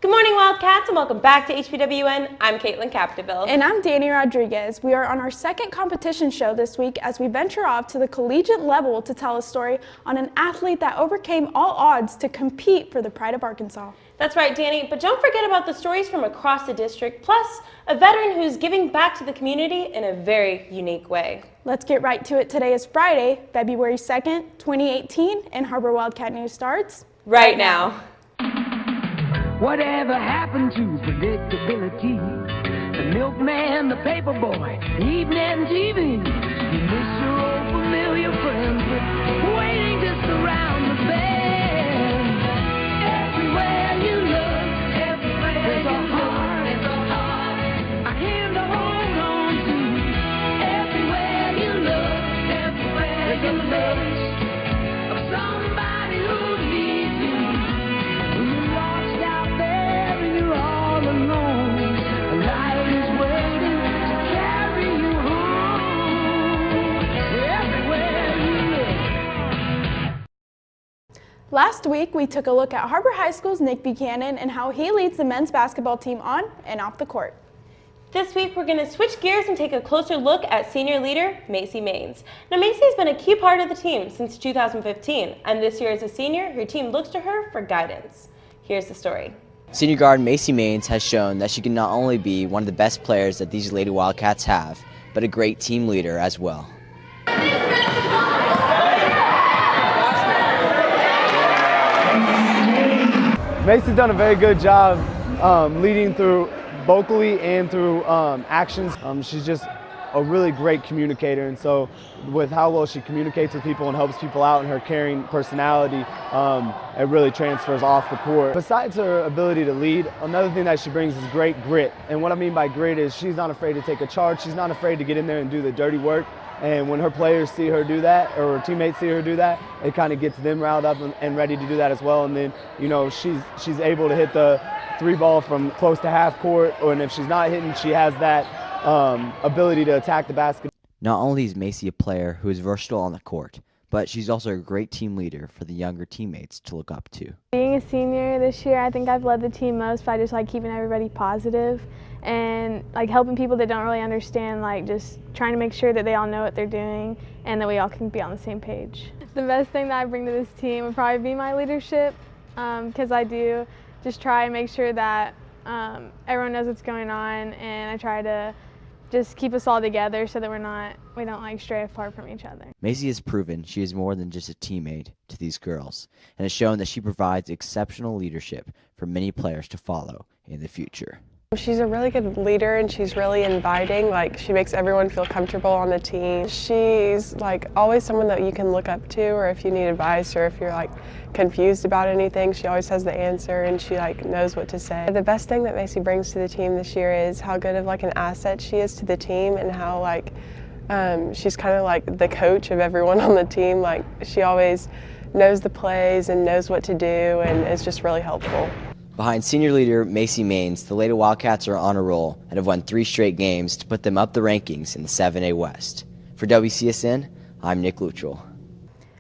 Good morning, Wildcats, and welcome back to HPWN. I'm Caitlin Capdeville. And I'm Danny Rodriguez. We are on our second competition show this week as we venture off to the collegiate level to tell a story on an athlete that overcame all odds to compete for the pride of Arkansas. That's right, Danny, but don't forget about the stories from across the district, plus a veteran who's giving back to the community in a very unique way. Let's get right to it. Today is Friday, February 2nd, 2018, and Har-Ber Wildcat News starts right now. Whatever happened to predictability? The milkman, the paper boy, the evening TV. You miss your old familiar friends, but waiting just around the bend. Everywhere you look, there's a heart, a hand to hold on to. Everywhere you look, there's a touch of somebody who needs you. When you're lost out there and you're all alone, a light is waiting to carry you home. Everywhere you look. Last week, we took a look at Har-Ber High School's Nick Buchanan and how he leads the men's basketball team on and off the court. This week, we're going to switch gears and take a closer look at senior leader Macy Maines. Now, Macy has been a key part of the team since 2015, and this year as a senior, her team looks to her for guidance. Here's the story. Senior guard Macy Maines has shown that she can not only be one of the best players that these Lady Wildcats have, but a great team leader as well. Macy's done a very good job leading through vocally and through actions. She's just a really great communicator, and so with how well she communicates with people and helps people out and her caring personality, it really transfers off the court. Besides her ability to lead, another thing that she brings is great grit. And what I mean by grit is she's not afraid to take a charge. She's not afraid to get in there and do the dirty work. And when her players see her do that, or her teammates see her do that, it kind of gets them riled up and ready to do that as well. And then, you know, she's able to hit the three ball from close to half court, and if she's not hitting, she has that ability to attack the basket. Not only is Macy a player who is versatile on the court, but she's also a great team leader for the younger teammates to look up to. Being a senior this year, I think I've led the team most by just keeping everybody positive and helping people that don't really understand, just trying to make sure that they all know what they're doing and that we all can be on the same page. The best thing that I bring to this team would probably be my leadership, because I do just try and make sure that everyone knows what's going on, and I try to just keep us all together so that we don't stray apart from each other. Macy has proven she is more than just a teammate to these girls, and has shown that she provides exceptional leadership for many players to follow in the future. She's a really good leader, and she's really inviting. She makes everyone feel comfortable on the team. She's always someone that you can look up to, or if you need advice, or if you're confused about anything, she always has the answer, and she knows what to say. The best thing that Macy brings to the team this year is how good of an asset she is to the team, and how she's kind of the coach of everyone on the team. She always knows the plays and knows what to do, and is just really helpful. Behind senior leader Macy Maines, the Lady Wildcats are on a roll and have won 3 straight games to put them up the rankings in the 7A West. For WCSN, I'm Nick Luttrell.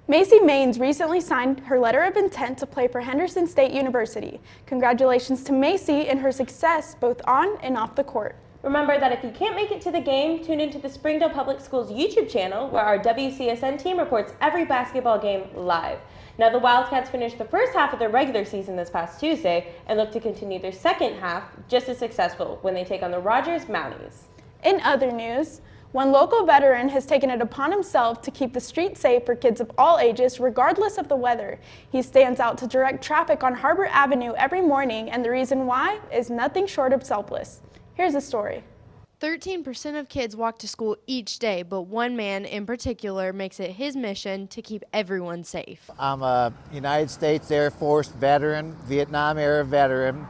Macy Maines recently signed her letter of intent to play for Henderson State University. Congratulations to Macy and her success both on and off the court. Remember that if you can't make it to the game, tune into the Springdale Public Schools YouTube channel, where our WCSN team reports every basketball game live. Now, the Wildcats finished the first half of their regular season this past Tuesday and look to continue their second half just as successful when they take on the Rogers Mounties. In other news, one local veteran has taken it upon himself to keep the streets safe for kids of all ages, regardless of the weather. He stands out to direct traffic on Har-Ber Avenue every morning, and the reason why is nothing short of selfless. Here's the story. 13% of kids walk to school each day, but one man in particular makes it his mission to keep everyone safe. I'm a United States Air Force veteran, Vietnam era veteran,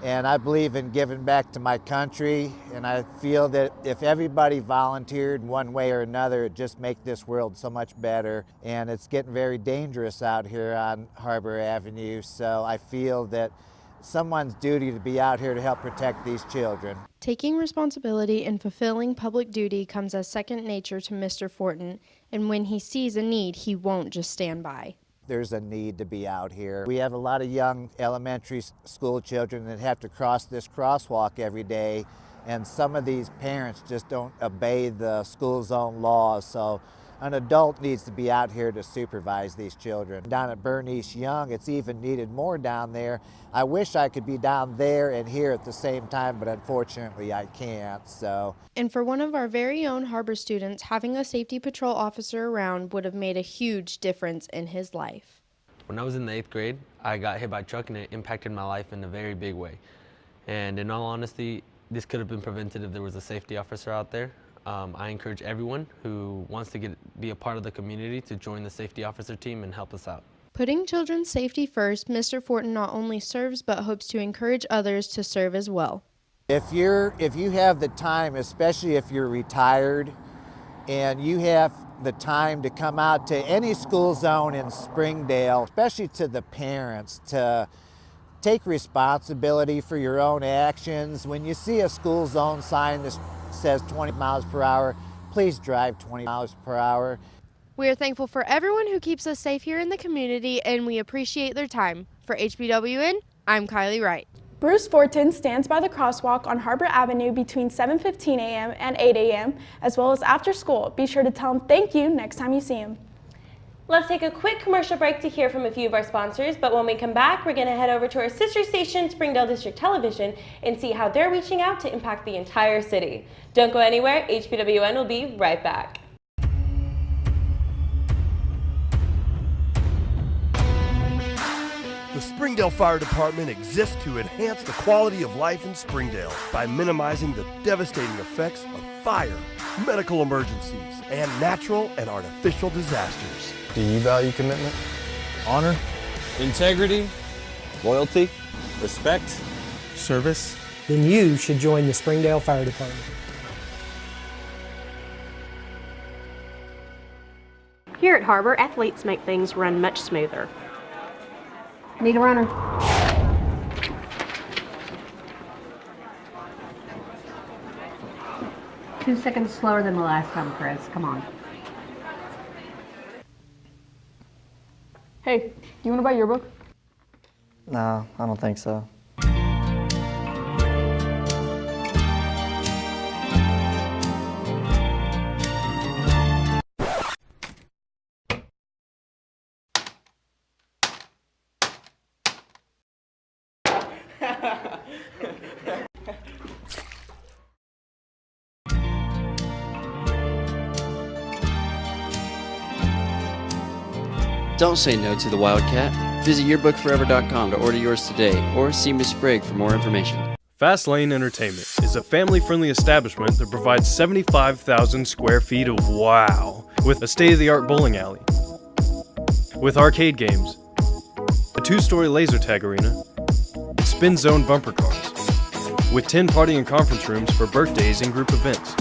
and I believe in giving back to my country, and I feel that if everybody volunteered one way or another, it'd just make this world so much better. And it's getting very dangerous out here on Har-Ber Avenue, so I feel that someone's duty to be out here to help protect these children. Taking responsibility and fulfilling public duty comes as second nature to Mr. Fortin, and when he sees a need, he won't just stand by. there's a need to be out here. We have a lot of young elementary school children that have to cross this crosswalk every day, and some of these parents just don't obey the school zone laws, so an adult needs to be out here to supervise these children. Down at Bernice Young, it's even needed more down there. I wish I could be down there and here at the same time, but unfortunately I can't, so. And for one of our very own Har-Ber students, having a safety patrol officer around would have made a huge difference in his life. When I was in the 8th grade, I got hit by a truck and it impacted my life in a very big way. And in all honesty, this could have been prevented if there was a safety officer out there. I encourage everyone who wants to be a part of the community to join the safety officer team and help us out. Putting children's safety first, Mr. Fortin not only serves but hopes to encourage others to serve as well. If you have the time, especially if you're retired, and you have the time to come out to any school zone in Springdale, especially to the parents, to take responsibility for your own actions. When you see a school zone sign that says 20 miles per hour, please drive 20 miles per hour. We are thankful for everyone who keeps us safe here in the community, and we appreciate their time. For HBWN, I'm Kylie Wright. Bruce Fortin stands by the crosswalk on Har-Ber Avenue between 7:15 a.m. and 8 a.m., as well as after school. Be sure to tell him thank you next time you see him. Let's take a quick commercial break to hear from a few of our sponsors, but when we come back, we're going to head over to our sister station, Springdale District Television, and see how they're reaching out to impact the entire city. Don't go anywhere, HBWN will be right back. The Springdale Fire Department exists to enhance the quality of life in Springdale by minimizing the devastating effects of fire, medical emergencies, and natural and artificial disasters. Do you value commitment, honor, integrity, loyalty, respect, service? Then you should join the Springdale Fire Department. Here at Har-Ber, athletes make things run much smoother. Need a runner. 2 seconds slower than the last time, Chris. Come on. Hey, you want to buy your book? No, I don't think so. Don't say no to the Wildcat. Visit yearbookforever.com to order yours today, or see Ms. Sprigg for more information. Fast Lane Entertainment is a family-friendly establishment that provides 75,000 square feet of wow, with a state-of-the-art bowling alley, with arcade games, a 2-story laser tag arena, and spin zone bumper cars, with 10 party and conference rooms for birthdays and group events.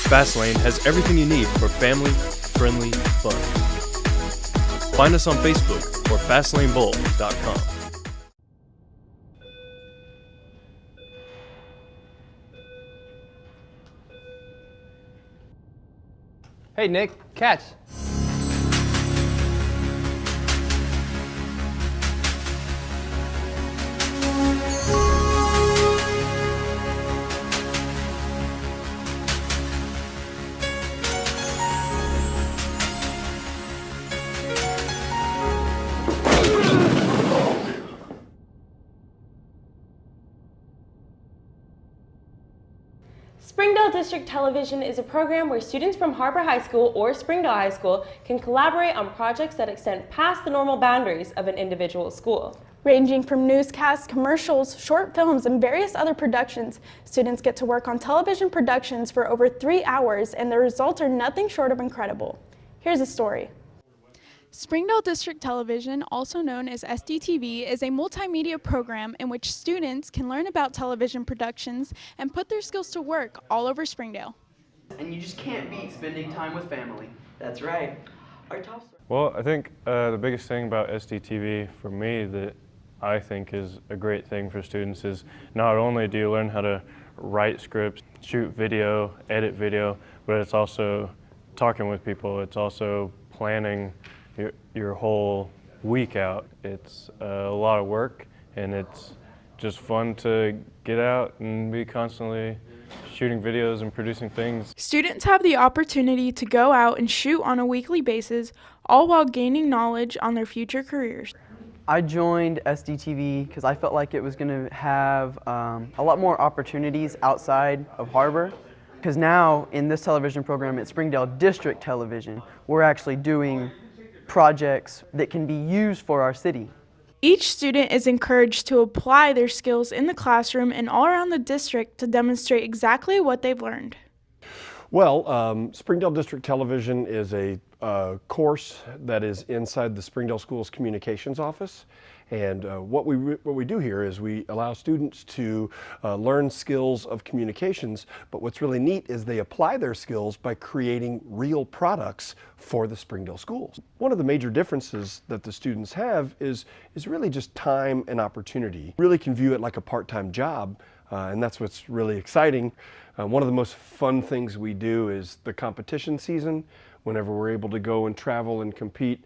Fastlane has everything you need for family-friendly fun. Find us on Facebook or FastlaneBowl.com. Hey Nick, catch. Springdale District Television is a program where students from Har-Ber High School or Springdale High School can collaborate on projects that extend past the normal boundaries of an individual school. Ranging from newscasts, commercials, short films, and various other productions, students get to work on television productions for over 3 hours, and the results are nothing short of incredible. Here's a story. Springdale District Television, also known as SDTV, is a multimedia program in which students can learn about television productions and put their skills to work all over Springdale. And you just can't beat spending time with family. That's right. Our top Well, I think the biggest thing about SDTV for me that I think is a great thing for students is not only do you learn how to write scripts, shoot video, edit video, but it's also talking with people. It's also planning your whole week out. It's a lot of work, and it's just fun to get out and be constantly shooting videos and producing things. Students have the opportunity to go out and shoot on a weekly basis, all while gaining knowledge on their future careers. I joined SDTV because I felt like it was going to have a lot more opportunities outside of Har-Ber. Because now in this television program at Springdale District Television, we're actually doing projects that can be used for our city. Each student is encouraged to apply their skills in the classroom and all around the district to demonstrate exactly what they've learned. Well, Springdale District Television is a course that is inside the Springdale Schools Communications Office. And what we do here is we allow students to learn skills of communications, but what's really neat is they apply their skills by creating real products for the Springdale schools. One of the major differences that the students have is really just time and opportunity. Really can view it like a part-time job, and that's what's really exciting. One of the most fun things we do is the competition season, whenever we're able to go and travel and compete.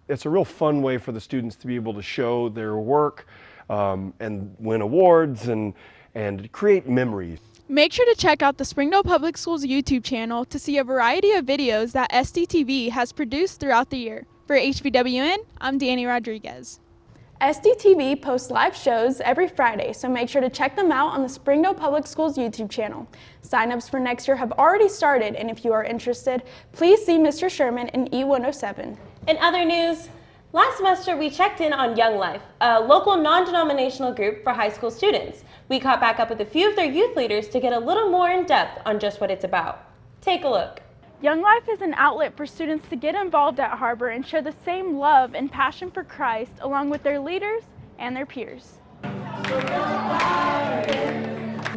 It's a real fun way for the students to be able to show their work and win awards and create memories. Make sure to check out the Springdale Public Schools YouTube channel to see a variety of videos that SDTV has produced throughout the year. For HBWN, I'm Danny Rodriguez. SDTV posts live shows every Friday, so make sure to check them out on the Springdale Public Schools YouTube channel. Sign-ups for next year have already started, and if you are interested, please see Mr. Sherman in E107. In other news, last semester we checked in on Young Life, a local non-denominational group for high school students. We caught back up with a few of their youth leaders to get a little more in depth on just what it's about. Take a look. Young Life is an outlet for students to get involved at Har-Ber and share the same love and passion for Christ along with their leaders and their peers.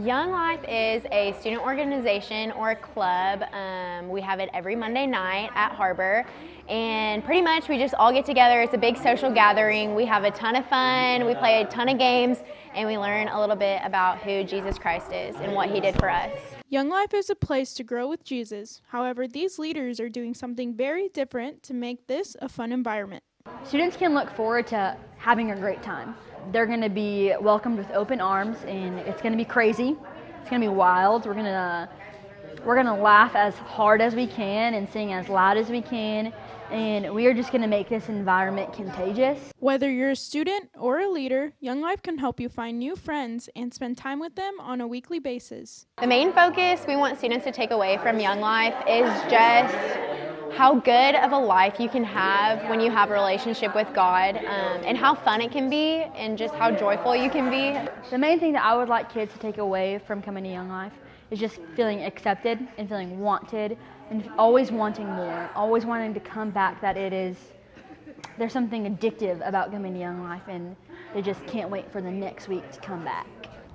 Young Life is a student organization or a club. We have it every Monday night at Har-Ber, and pretty much we just all get together. It's a big social gathering. We have a ton of fun, we play a ton of games, and we learn a little bit about who Jesus Christ is and what he did for us. Young Life is a place to grow with Jesus. However, these leaders are doing something very different to make this a fun environment. Students can look forward to having a great time. They're going to be welcomed with open arms, and it's going to be crazy. It's going to be wild. We're going to laugh as hard as we can and sing as loud as we can, and we are just going to make this environment contagious. Whether you're a student or a leader, Young Life can help you find new friends and spend time with them on a weekly basis. The main focus we want students to take away from Young Life is just how good of a life you can have when you have a relationship with God, and how fun it can be and just how joyful you can be. The main thing that I would like kids to take away from coming to Young Life is just feeling accepted and feeling wanted and always wanting more, always wanting to come back, that there's something addictive about coming to Young Life and they just can't wait for the next week to come back.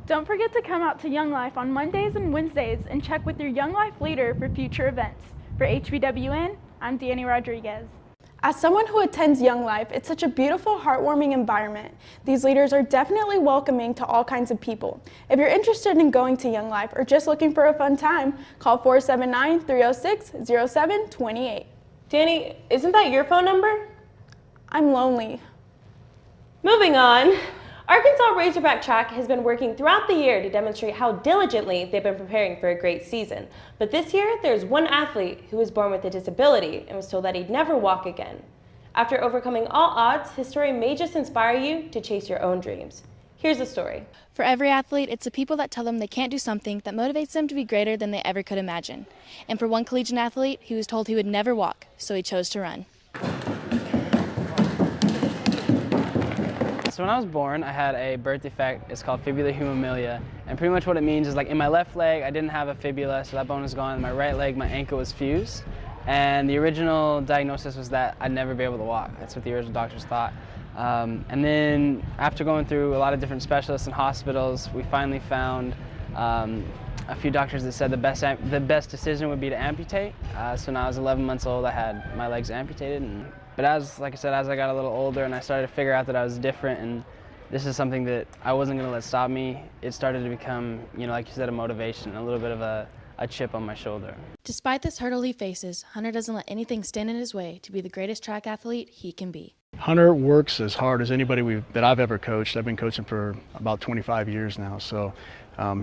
Don't forget to come out to Young Life on Mondays and Wednesdays and check with your Young Life leader for future events. For HBWN, I'm Danny Rodriguez. As someone who attends Young Life, it's such a beautiful, heartwarming environment. These leaders are definitely welcoming to all kinds of people. If you're interested in going to Young Life or just looking for a fun time, call 479-306-0728. Danny, isn't that your phone number? I'm lonely. Moving on. Arkansas Razorback Track has been working throughout the year to demonstrate how diligently they've been preparing for a great season. But this year, there's one athlete who was born with a disability and was told that he'd never walk again. After overcoming all odds, his story may just inspire you to chase your own dreams. Here's the story. For every athlete, it's the people that tell them they can't do something that motivates them to be greater than they ever could imagine. And for one collegiate athlete, he was told he would never walk, so he chose to run. So when I was born, I had a birth defect. It's called fibular hemophilia, and pretty much what it means is, like, in my left leg, I didn't have a fibula, so that bone is gone. In my right leg, my ankle was fused, and the original diagnosis was that I'd never be able to walk. That's what the original doctors thought. And then after going through a lot of different specialists and hospitals, we finally found a few doctors that said the best decision would be to amputate. So now I was 11 months old, I had my legs amputated. But like I said, as I got a little older and I started to figure out that I was different and this is something that I wasn't going to let stop me, it started to become, like you said, a motivation, a little bit of a a chip on my shoulder. Despite this hurdle he faces, Hunter doesn't let anything stand in his way to be the greatest track athlete he can be. Hunter works as hard as anybody that I've ever coached. I've been coaching for about 25 years now, so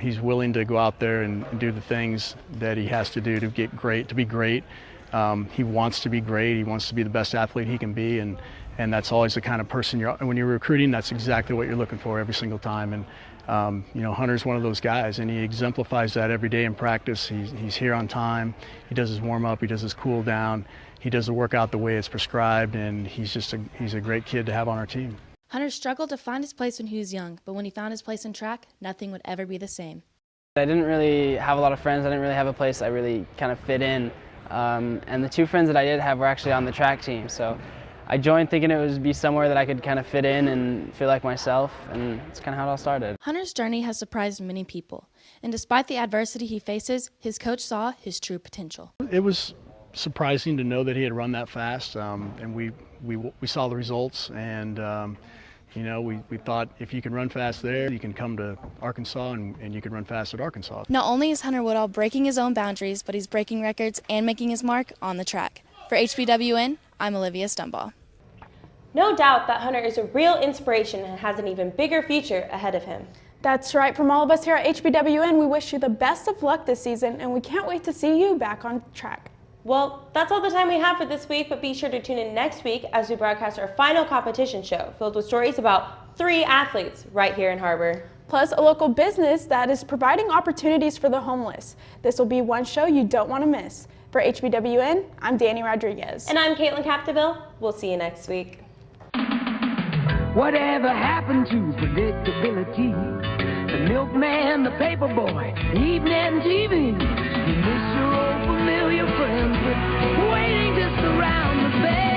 he's willing to go out there and do the things that he has to do to get great, to be great. He wants to be great. He wants to be the best athlete he can be, and that's always the kind of person when you're recruiting, that's exactly what you're looking for every single time. And you know, Hunter's one of those guys, and he exemplifies that every day in practice. He's here on time. He does his warm-up. He does his cool-down. He does the workout the way it's prescribed, and he's a great kid to have on our team. Hunter struggled to find his place when he was young, but when he found his place in track, nothing would ever be the same. I didn't really have a lot of friends. I didn't really have a place I really kind of fit in. And the two friends that I did have were actually on the track team. So I joined thinking it would be somewhere that I could kind of fit in and feel like myself, and it's kind of how it all started. Hunter's journey has surprised many people, and despite the adversity he faces, his coach saw his true potential. It was surprising to know that he had run that fast, and we saw the results, and you know, we thought if you can run fast there, you can come to Arkansas and you can run fast at Arkansas. Not only is Hunter Woodall breaking his own boundaries, but he's breaking records and making his mark on the track. For HBWN, I'm Olivia Stumbaugh. No doubt that Hunter is a real inspiration and has an even bigger future ahead of him. That's right. From all of us here at HBWN, we wish you the best of luck this season, and we can't wait to see you back on track. Well, that's all the time we have for this week, but be sure to tune in next week as we broadcast our final competition show filled with stories about 3 athletes right here in Har-Ber. Plus a local business that is providing opportunities for the homeless. This will be one show you don't want to miss. For HBWN, I'm Danny Rodriguez. And I'm Caitlin Capdeville. We'll see you next week. Whatever happened to predictability? The milkman, the paper boy, evening TV. You miss your old familiar friends, but waiting just around the bend.